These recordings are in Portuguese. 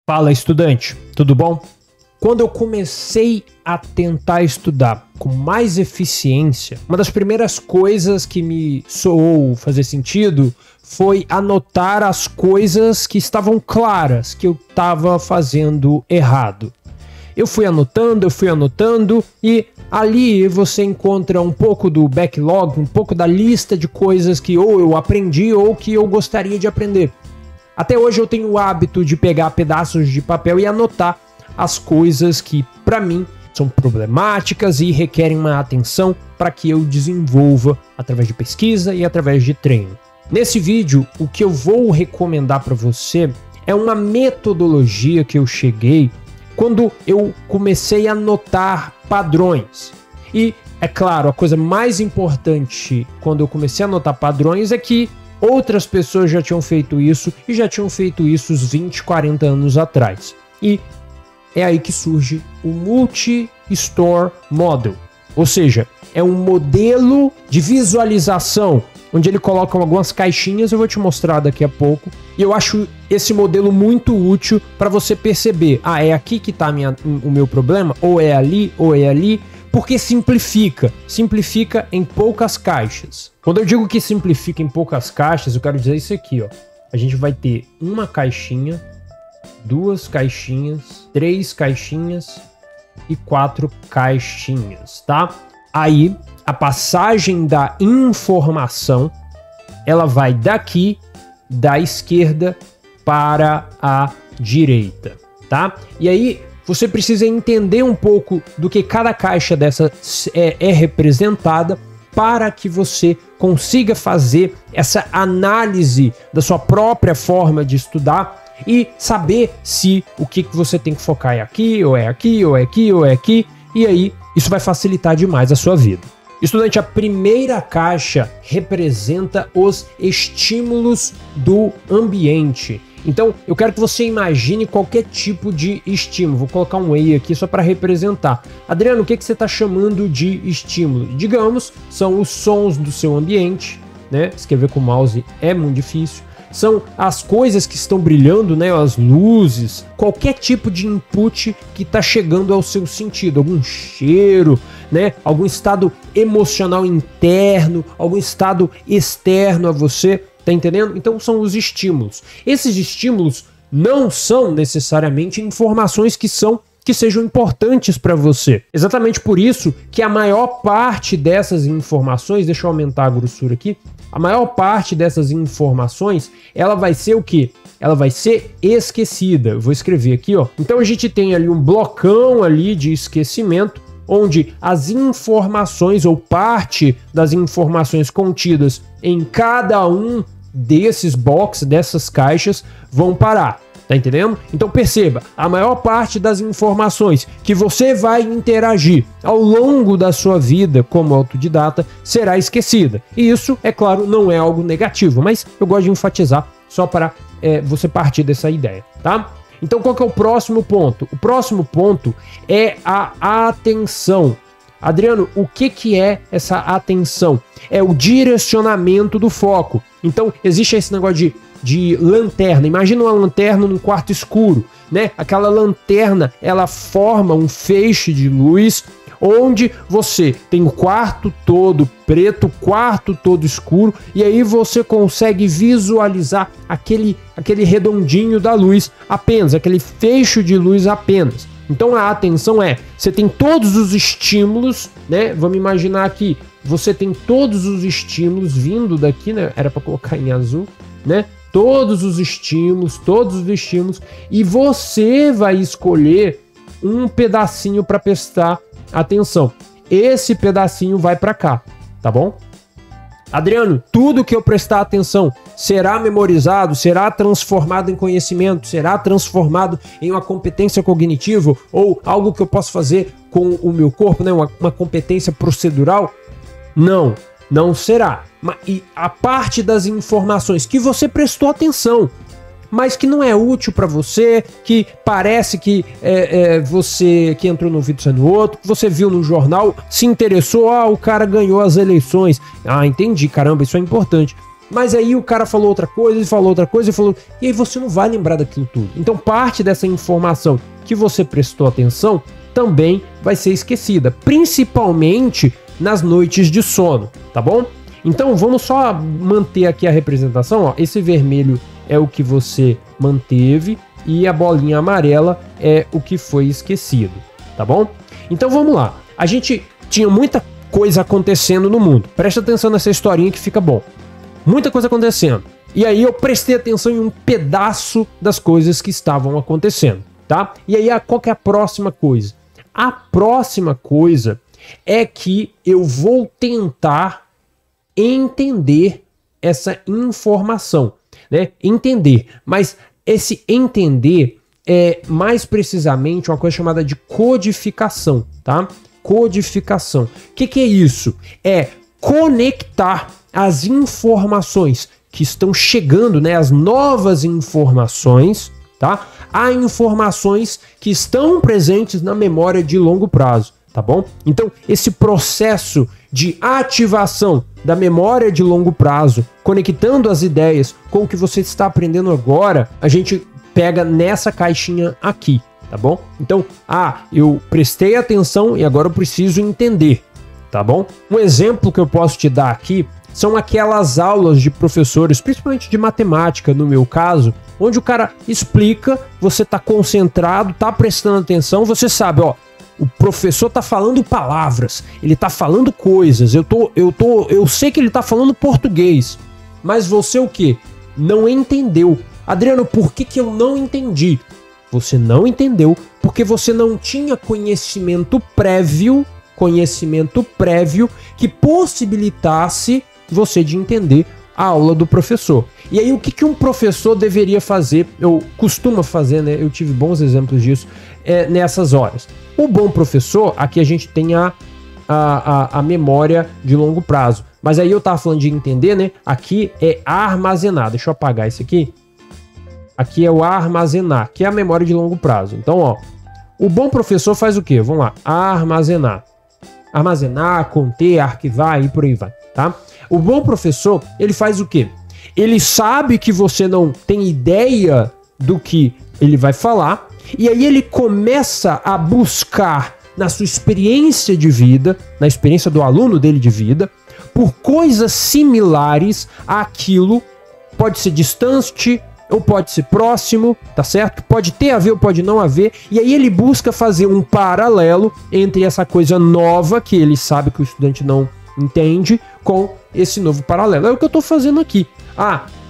Fala, estudante, tudo bom? Quando eu comecei a tentar estudar com mais eficiência, uma das primeiras coisas que me soou fazer sentido foi anotar as coisas que estavam claras que eu estava fazendo errado. Eu fui anotando e ali você encontra um pouco do backlog, um pouco da lista de coisas que ou eu aprendi ou que eu gostaria de aprender. Até hoje eu tenho o hábito de pegar pedaços de papel e anotar as coisas que, para mim, são problemáticas e requerem uma atenção para que eu desenvolva através de pesquisa e através de treino. Nesse vídeo, o que eu vou recomendar para você é uma metodologia que eu cheguei quando eu comecei a notar padrões. E, é claro, a coisa mais importante quando eu comecei a notar padrões é que outras pessoas já tinham feito isso e já tinham feito isso uns 20, 40 anos atrás. E é aí que surge o Multi-Store Model. Ou seja, é um modelo de visualização onde ele coloca algumas caixinhas, eu vou te mostrar daqui a pouco. E eu acho esse modelo muito útil para você perceber, é aqui que está o meu problema, ou é ali, porque simplifica em poucas caixas. Quando eu digo que simplifica em poucas caixas, eu quero dizer isso aqui, ó. A gente vai ter uma caixinha, duas caixinhas, três caixinhas e quatro caixinhas, tá? Aí, a passagem da informação, ela vai daqui, da esquerda para a direita, tá? E aí, você precisa entender um pouco do que cada caixa dessa é representada para que você consiga fazer essa análise da sua própria forma de estudar e saber se o que você tem que focar é aqui, ou é aqui, ou é aqui, ou é aqui, e aí isso vai facilitar demais a sua vida. Estudante, a primeira caixa representa os estímulos do ambiente. Então, eu quero que você imagine qualquer tipo de estímulo. Vou colocar um E aqui só para representar. Adriano, o que você está chamando de estímulo? Digamos, são os sons do seu ambiente, né? Escrever com o mouse é muito difícil. São as coisas que estão brilhando, né? As luzes, qualquer tipo de input que está chegando ao seu sentido, algum cheiro, né? Algum estado emocional interno, algum estado externo a você. Tá entendendo? Então são os estímulos. Esses estímulos não são necessariamente informações que sejam importantes para você. Exatamente por isso que a maior parte dessas informações, deixa eu aumentar a grossura aqui, a maior parte dessas informações, ela vai ser o quê? Ela vai ser esquecida. Eu vou escrever aqui, ó. Então a gente tem ali um blocão ali de esquecimento, onde as informações ou parte das informações contidas em cada um desses boxes, dessas caixas, vão parar. Tá entendendo? Então perceba, a maior parte das informações que você vai interagir ao longo da sua vida como autodidata será esquecida. E isso, é claro, não é algo negativo, mas eu gosto de enfatizar só para você partir dessa ideia, tá? Então qual que é o próximo ponto? O próximo ponto é a atenção. Adriano, o que é essa atenção? É o direcionamento do foco. Então existe esse negócio de lanterna. Imagina uma lanterna num quarto escuro, né? Aquela lanterna, ela forma um feixe de luz onde você tem o quarto todo preto, o quarto todo escuro, e aí você consegue visualizar aquele redondinho da luz apenas, aquele feixe de luz apenas. Então a atenção você tem todos os estímulos, né? Vamos imaginar aqui, você tem todos os estímulos vindo daqui, né? Era para colocar em azul, né? Todos os estímulos, e você vai escolher um pedacinho para prestar atenção. Esse pedacinho vai para cá, tá bom? Adriano, tudo que eu prestar atenção será memorizado, será transformado em conhecimento, será transformado em uma competência cognitiva ou algo que eu posso fazer com o meu corpo, né? Uma competência procedural? Não será. E a parte das informações que você prestou atenção, mas que não é útil para você, que parece que você que entrou num vídeo sendo outro, que você viu no jornal, se interessou, o cara ganhou as eleições. Entendi, caramba, isso é importante. Mas aí o cara falou outra coisa, ele falou outra coisa, e aí você não vai lembrar daquilo tudo. Então parte dessa informação que você prestou atenção também vai ser esquecida, principalmente nas noites de sono, tá bom? Então vamos só manter aqui a representação, ó. Esse vermelho é o que você manteve e a bolinha amarela é o que foi esquecido, tá bom? Então vamos lá. A gente tinha muita coisa acontecendo no mundo. Presta atenção nessa historinha que fica bom. Muita coisa acontecendo. E aí eu prestei atenção em um pedaço das coisas que estavam acontecendo, tá? E aí qual que é a próxima coisa? A próxima coisa é que eu vou tentar entender essa informação, né? Entender, mas esse entender é mais precisamente uma coisa chamada de codificação, tá? Codificação. O que é isso? É conectar as informações que estão chegando, né? As novas informações, tá? A informações que estão presentes na memória de longo prazo, tá bom? Então, esse processo de ativação da memória de longo prazo, conectando as ideias com o que você está aprendendo agora, a gente pega nessa caixinha aqui, tá bom? Então, eu prestei atenção e agora eu preciso entender, tá bom? Um exemplo que eu posso te dar aqui são aquelas aulas de professores, principalmente de matemática, no meu caso, onde o cara explica, você tá concentrado, tá prestando atenção, você sabe, ó, o professor tá falando palavras, ele tá falando coisas, eu sei que ele tá falando português, mas você o quê? Não entendeu. Adriano, por que eu não entendi? Você não entendeu porque você não tinha conhecimento prévio que possibilitasse você de entender a aula do professor. E aí o que um professor deveria fazer, eu costumo fazer, né? Eu tive bons exemplos disso nessas horas. O bom professor, aqui a gente tem a memória de longo prazo. Mas aí eu tava falando de entender, né? Aqui é armazenar. Deixa eu apagar isso aqui. Aqui é o armazenar, que é a memória de longo prazo. Então, ó, o bom professor faz o quê? Vamos lá, armazenar. Armazenar, conter, arquivar e por aí vai, tá? O bom professor, ele faz o quê? Ele sabe que você não tem ideia do que ele vai falar, e aí ele começa a buscar na sua experiência de vida, na experiência do aluno dele de vida, por coisas similares àquilo, pode ser distante ou pode ser próximo, tá certo? Pode ter a ver ou pode não haver, e aí ele busca fazer um paralelo entre essa coisa nova que ele sabe que o estudante não entende com esse novo paralelo. É o que eu tô fazendo aqui.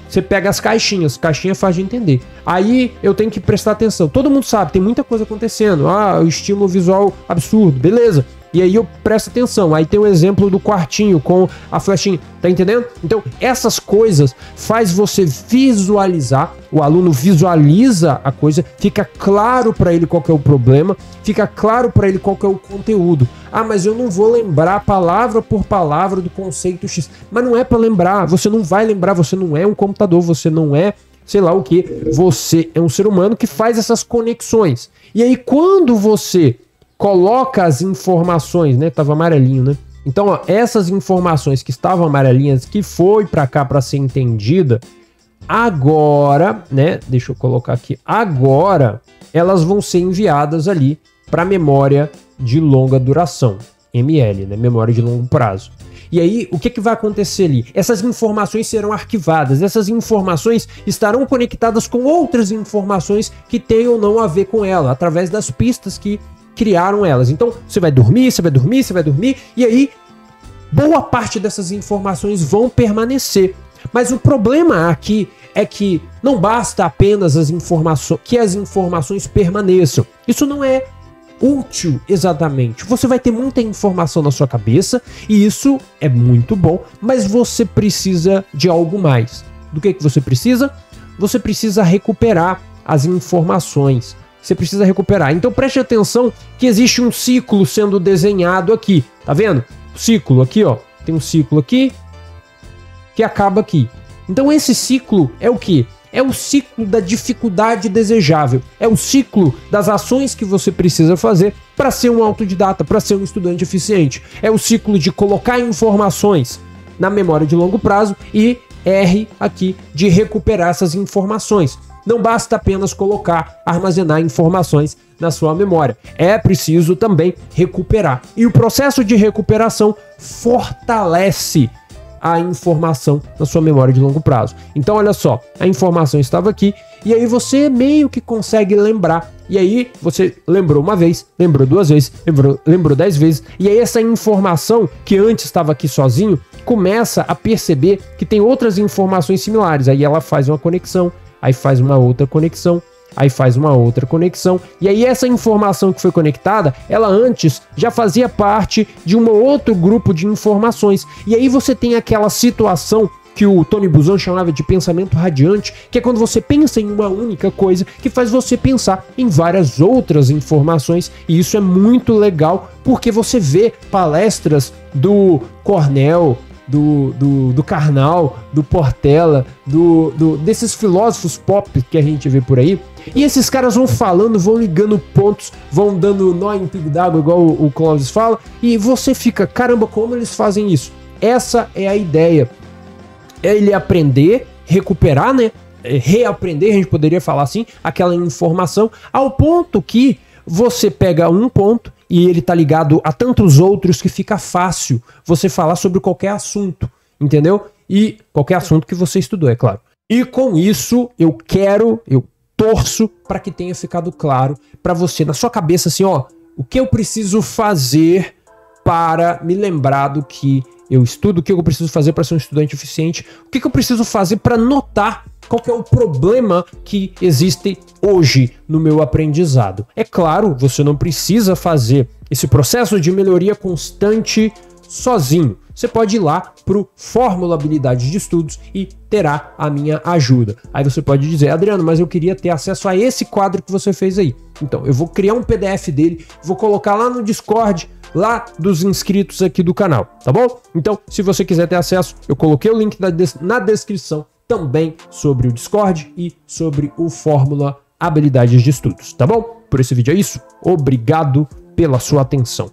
Você pega as caixinhas, caixinha faz de entender. Aí eu tenho que prestar atenção. Todo mundo sabe, tem muita coisa acontecendo. O estímulo visual absurdo, beleza. E aí eu presto atenção. Aí tem o exemplo do quartinho com a flechinha, tá entendendo? Então essas coisas faz você visualizar, o aluno visualiza a coisa, fica claro para ele qual que é o problema, fica claro para ele qual que é o conteúdo. Mas eu não vou lembrar palavra por palavra do conceito X. Mas não é para lembrar, você não vai lembrar, você não é um computador, você não é sei lá o que, você é um ser humano que faz essas conexões. E aí quando você coloca as informações, né? Tava amarelinho, né? Então, ó, essas informações que estavam amarelinhas, que foi para cá para ser entendida, agora, né? Deixa eu colocar aqui. Agora, elas vão ser enviadas ali para memória de longa duração, ML, né? Memória de longo prazo. E aí, o que vai acontecer ali? Essas informações serão arquivadas, essas informações estarão conectadas com outras informações que tenham ou não a ver com ela, através das pistas que criaram elas. Então, você vai dormir, e aí boa parte dessas informações vão permanecer. Mas o problema aqui é que não basta apenas as informações permaneçam. Isso não é útil exatamente. Você vai ter muita informação na sua cabeça e isso é muito bom, mas você precisa de algo mais. Do que você precisa? Você precisa recuperar as informações. Você precisa recuperar. Então preste atenção que existe um ciclo sendo desenhado aqui. Tá vendo? Ciclo aqui, ó. Tem um ciclo aqui que acaba aqui. Então esse ciclo é o quê? É o ciclo da dificuldade desejável. É o ciclo das ações que você precisa fazer para ser um autodidata, para ser um estudante eficiente. É o ciclo de colocar informações na memória de longo prazo e R aqui de recuperar essas informações. Não basta apenas armazenar informações na sua memória. É preciso também recuperar. E o processo de recuperação fortalece a informação na sua memória de longo prazo. Então, olha só, a informação estava aqui e aí você meio que consegue lembrar. E aí você lembrou uma vez, lembrou duas vezes, lembrou 10 vezes. E aí essa informação que antes estava aqui sozinho começa a perceber que tem outras informações similares. Aí ela faz uma conexão, aí faz uma outra conexão, aí faz uma outra conexão, e aí essa informação que foi conectada, ela antes já fazia parte de um outro grupo de informações, e aí você tem aquela situação que o Tony Buzan chamava de pensamento radiante, que é quando você pensa em uma única coisa, que faz você pensar em várias outras informações, e isso é muito legal, porque você vê palestras do Cornell, do Karnal, do Portela, desses filósofos pop que a gente vê por aí. E esses caras vão falando, vão ligando pontos, vão dando nó em pingo d'água, igual o Clóvis fala, e você fica, caramba, como eles fazem isso? Essa é a ideia. É ele aprender, recuperar, né? Reaprender, a gente poderia falar assim, aquela informação, ao ponto que você pega um ponto e ele tá ligado a tantos outros que fica fácil você falar sobre qualquer assunto, entendeu? E qualquer assunto que você estudou, é claro. E com isso, eu torço para que tenha ficado claro para você, na sua cabeça, assim, ó, o que eu preciso fazer para me lembrar do que eu estudo, o que eu preciso fazer para ser um estudante eficiente, o que eu preciso fazer para notar qual que é o problema que existe hoje no meu aprendizado. É claro, você não precisa fazer esse processo de melhoria constante sozinho. Você pode ir lá para o Fórmula Habilidades de Estudos e terá a minha ajuda. Aí você pode dizer, Adriano, mas eu queria ter acesso a esse quadro que você fez aí. Então, eu vou criar um PDF dele, vou colocar lá no Discord, lá dos inscritos aqui do canal, tá bom? Então, se você quiser ter acesso, eu coloquei o link na descrição também sobre o Discord e sobre o Fórmula Habilidades de Estudos, tá bom? Por esse vídeo é isso. Obrigado pela sua atenção.